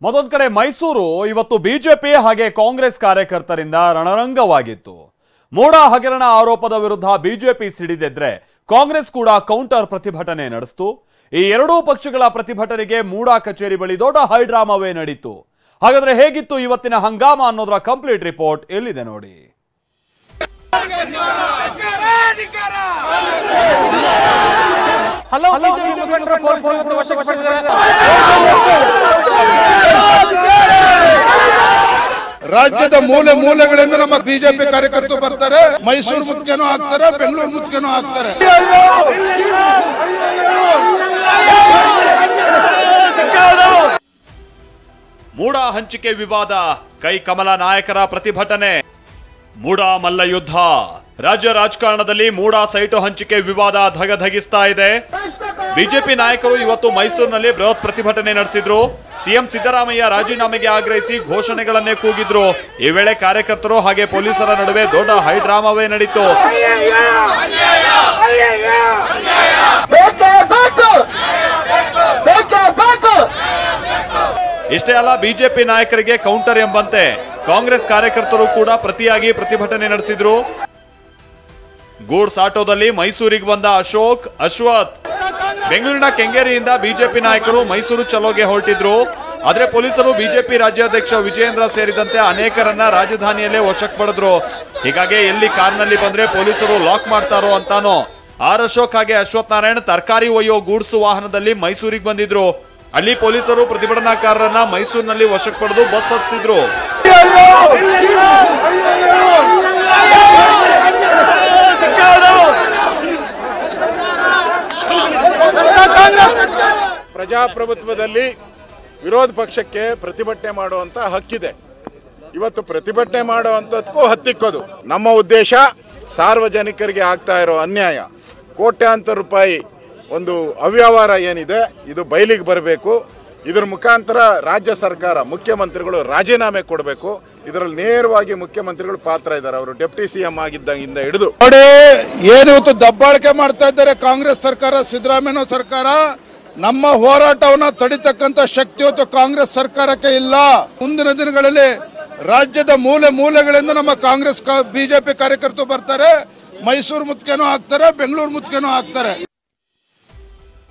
ಮತ್ತೊಂದು ಕಡೆ ಮೈಸೂರು ಇವತ್ತು ಬಿಜೆಪಿ ಹಾಗೆ ಕಾಂಗ್ರೆಸ್ ಕಾರ್ಯಕರ್ತರಿಂದ ರಣರಂಗವಾಗಿತ್ತು. ಮೂಡ ಹಗರಣ ಆರೋಪದ ವಿರುದ್ಧ ಬಿಜೆಪಿ ಸಿಡಿದೆದ್ರೆ ಕಾಂಗ್ರೆಸ್ ಕೂಡ ಕೌಂಟರ್ ಪ್ರತಿಭಟನೆ ನಡೆಸಿತು. ಈ ಎರಡೂ ಪಕ್ಷಗಳ ಪ್ರತಿಭಟನೆಗೆ ಮೂಡ ಕಚೇರಿ ಬಳಿ ದೊಡ್ಡ ಹೈಡ್ರಾಮಾವೇ ನಡೀತು. ಹಾಗಾದ್ರೆ ಹೇಗಿತ್ತು ಇವತ್ತಿನ ಹಂಗಾಮ ಅನ್ನೋದರ ಕಂಪ್ಲೀಟ್ ರಿಪೋರ್ಟ್ ಎಲ್ಲಿದೆ ನೋಡಿ. ರಾಜ್ಯದ ಮೂಲೆ ಮೂಲೆಗಳಿಂದ ನಮ್ಮ ಬಿಜೆಪಿ ಕಾರ್ಯಕರ್ತರು ಬರ್ತಾರೆ. ಮೈಸೂರು ಮುತ್ತಿಗೆನೂ ಹಾಕ್ತಾರೆ, ಬೆಂಗಳೂರು ಮುತ್ತಿಗೆನೂ ಹಾಕ್ತಾರೆ. ಮೂಡ ಹಂಚಿಕೆ ವಿವಾದ, ಕೈ ಕಮಲ ನಾಯಕರ ಪ್ರತಿಭಟನೆ. ಮೂಡ ಮಲ್ಲ ಯುದ್ಧ, ರಾಜ್ಯ ರಾಜಕಾರಣದಲ್ಲಿ ಮೂಡ ಸೈಟು ಹಂಚಿಕೆ ವಿವಾದ ಧಗಧಗಿಸ್ತಾ ಇದೆ. ಬಿಜೆಪಿ ನಾಯಕರು ಇವತ್ತು ಮೈಸೂರಿನಲ್ಲಿ ಬೃಹತ್ ಪ್ರತಿಭಟನೆ ನಡೆಸಿದ್ರು. ಸಿಎಂ ಸಿದ್ದರಾಮಯ್ಯ ರಾಜೀನಾಮೆಗೆ ಆಗ್ರಹಿಸಿ ಘೋಷಣೆಗಳನ್ನೇ ಕೂಗಿದ್ರು. ಈ ವೇಳೆ ಕಾರ್ಯಕರ್ತರು ಹಾಗೆ ಪೊಲೀಸರ ನಡುವೆ ದೊಡ್ಡ ಹೈಡ್ರಾಮಾವೇ ನಡೀತು. ಇಷ್ಟೇ ಅಲ್ಲ, ಬಿಜೆಪಿ ನಾಯಕರಿಗೆ ಕೌಂಟರ್ ಎಂಬಂತೆ ಕಾಂಗ್ರೆಸ್ ಕಾರ್ಯಕರ್ತರು ಕೂಡ ಪ್ರತಿಯಾಗಿ ಪ್ರತಿಭಟನೆ ನಡೆಸಿದ್ರು. ಗೂಡ್ಸ್ ಆಟೋದಲ್ಲಿ ಮೈಸೂರಿಗೆ ಬಂದ ಅಶೋಕ್, ಅಶ್ವಥ್. ಬೆಂಗಳೂರಿನ ಕೆಂಗೇರಿಯಿಂದ ಬಿಜೆಪಿ ನಾಯಕರು ಮೈಸೂರು ಚಲೋಗೆ ಹೊರಟಿದ್ರು. ಆದ್ರೆ ಪೊಲೀಸರು ಬಿಜೆಪಿ ರಾಜ್ಯಾಧ್ಯಕ್ಷ ವಿಜಯೇಂದ್ರ ಸೇರಿದಂತೆ ಅನೇಕರನ್ನ ರಾಜಧಾನಿಯಲ್ಲೇ ವಶಕ್ಕೆ ಪಡೆದ್ರು. ಹೀಗಾಗಿ ಎಲ್ಲಿ ಕಾರ್ನಲ್ಲಿ ಬಂದ್ರೆ ಪೊಲೀಸರು ಲಾಕ್ ಮಾಡ್ತಾರೋ ಅಂತಾನೋ ಆರ್ ಅಶೋಕ್ ಹಾಗೆ ಅಶ್ವಥ್ ನಾರಾಯಣ್ ತರಕಾರಿ ಒಯ್ಯೋ ಗೂಡ್ಸ್ ವಾಹನದಲ್ಲಿ ಮೈಸೂರಿಗೆ ಬಂದಿದ್ರು. ಅಲ್ಲಿ ಪೊಲೀಸರು ಪ್ರತಿಭಟನಾಕಾರರನ್ನ ಮೈಸೂರಿನಲ್ಲಿ ವಶಕ್ಕೆ ಪಡೆದು ಬಸ್ ಹತ್ತಿದ್ರು. ಪ್ರಜಾಪ್ರಭುತ್ವದಲ್ಲಿ ವಿರೋಧ ಪಕ್ಷಕ್ಕೆ ಪ್ರತಿಭಟನೆ ಮಾಡುವಂತ ಹಕ್ಕಿದೆ. ಇವತ್ತು ಪ್ರತಿಭಟನೆ ಮಾಡುವಂತದಕ್ಕೂ ಹತ್ತಿಕ್ಕೋದು ನಮ್ಮ ಉದ್ದೇಶ. ಸಾರ್ವಜನಿಕರಿಗೆ ಆಗ್ತಾ ಇರೋ ಅನ್ಯಾಯ, ಕೋಟ್ಯಾಂತರ ರೂಪಾಯಿ ಒಂದು ಅವ್ಯವಹಾರ ಏನಿದೆ, ಇದು ಬಯಲಿಗೆ ಬರಬೇಕು. ಇದರ ಮುಖಾಂತರ ರಾಜ್ಯ ಸರ್ಕಾರ, ಮುಖ್ಯಮಂತ್ರಿಗಳು ರಾಜೀನಾಮೆ ಕೊಡಬೇಕು. ಇದರಲ್ಲಿ ನೇರವಾಗಿ ಮುಖ್ಯಮಂತ್ರಿಗಳು ಪಾತ್ರ ಇದ್ದಾರೆ. ಅವರು ಡೆಪ್ಟಿ ಸಿಎಂ ಆಗಿದ್ದಂಗಿಂದ ಹಿಡಿದು ನೋಡಿ ಏನು ಇವತ್ತು ದಬ್ಬಾಳಿಕೆ ಮಾಡ್ತಾ ಇದ್ದಾರೆ ಕಾಂಗ್ರೆಸ್ ಸರ್ಕಾರ, ಸಿದ್ದರಾಮಯ್ಯ ಸರ್ಕಾರ. ನಮ್ಮ ಹೋರಾಟವನ್ನ ತಡಿತಕ್ಕಂತ ಶಕ್ತಿ ಇವತ್ತು ಕಾಂಗ್ರೆಸ್ ಸರ್ಕಾರಕ್ಕೆ ಇಲ್ಲ. ಮುಂದಿನ ದಿನಗಳಲ್ಲಿ ರಾಜ್ಯದ ಮೂಲೆ ಮೂಲೆಗಳಿಂದ ನಮ್ಮ ಕಾಂಗ್ರೆಸ್ ಬಿಜೆಪಿ ಕಾರ್ಯಕರ್ತರು ಬರ್ತಾರೆ. ಮೈಸೂರು ಮುತ್ತಿಗೆನೂ ಹಾಕ್ತಾರೆ, ಬೆಂಗಳೂರು ಮುತ್ತಿಗೆನೂ ಹಾಕ್ತಾರೆ.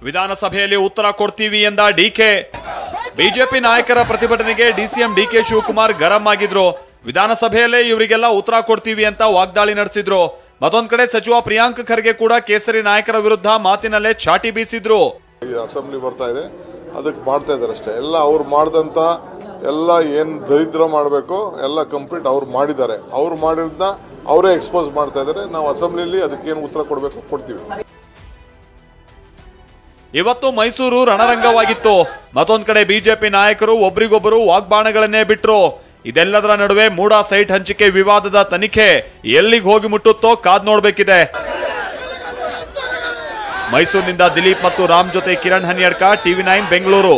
ವಿಧಾನಸಭೆಯಲ್ಲಿ ಉತ್ತರ ಕೊಡ್ತೀವಿ ಎಂದ ಡಿಕೆ. ಬಿಜೆಪಿ ನಾಯಕರ ಪ್ರತಿಭಟನೆಗೆ ಡಿಸಿಎಂ ಡಿಕೆ ಶಿವಕುಮಾರ್ ಗರಂ ಆಗಿದ್ರು. ವಿಧಾನಸಭೆಯಲ್ಲೇ ಇವರಿಗೆಲ್ಲ ಉತ್ತರ ಕೊಡ್ತೀವಿ ಅಂತ ವಾಗ್ದಾಳಿ ನಡೆಸಿದ್ರು. ಮತ್ತೊಂದ್ ಕಡೆ ಸಚಿವ ಪ್ರಿಯಾಂಕ್ ಖರ್ಗೆ ಕೂಡ ಕೇಸರಿ ನಾಯಕರ ವಿರುದ್ಧ ಮಾತಿನಲ್ಲೇ ಚಾಟಿ ಬೀಸಿದ್ರು. ಅಸೆಂಬ್ಲಿ ಬರ್ತಾ ಇದೆ, ಅದಕ್ಕೆ ಮಾಡ್ತಾ ಇದಾರೆ ಅಷ್ಟೇ. ಎಲ್ಲ ಅವ್ರು ಮಾಡಿದಂತ ಎಲ್ಲ ಏನ್ ದರಿದ್ರ ಮಾಡಬೇಕು ಎಲ್ಲ ಕಂಪ್ಲೀಟ್ ಅವ್ರು ಮಾಡಿದ್ದಾರೆ. ಅವ್ರು ಮಾಡಿದ್ನ ಅವರೇ ಎಕ್ಸ್ಪೋಸ್ ಮಾಡ್ತಾ ಇದ್ದಾರೆ. ನಾವು ಅಸೆಂಬ್ಲಿಯಲ್ಲಿ ಅದಕ್ಕೇನು ಉತ್ತರ ಕೊಡಬೇಕು ಕೊಡ್ತೀವಿ. ಇವತ್ತು ಮೈಸೂರು ರಣರಂಗವಾಗಿತ್ತು. ಮತ್ತೊಂದ್ ಕಡೆ ಬಿಜೆಪಿ ನಾಯಕರು ಒಬ್ರಿಗೊಬ್ಬರು ವಾಗ್ಬಾಣಗಳನ್ನೇ ಬಿಟ್ರು. ಇದೆಲ್ಲದರ ನಡುವೆ ಮೂಡ ಸೈಟ್ ಹಂಚಿಕೆ ವಿವಾದದ ತನಿಖೆ ಎಲ್ಲಿಗೆ ಹೋಗಿ ಮುಟ್ಟುತ್ತೋ ಕಾದ್ ನೋಡ್ಬೇಕಿದೆ. ಮೈಸೂರಿನಿಂದ ದಿಲೀಪ್ ಮತ್ತು ರಾಮ್ ಜೊತೆ ಕಿರಣ್ ಹನಿಯಡ್ಕ, ಟಿವಿ9 ಬೆಂಗಳೂರು.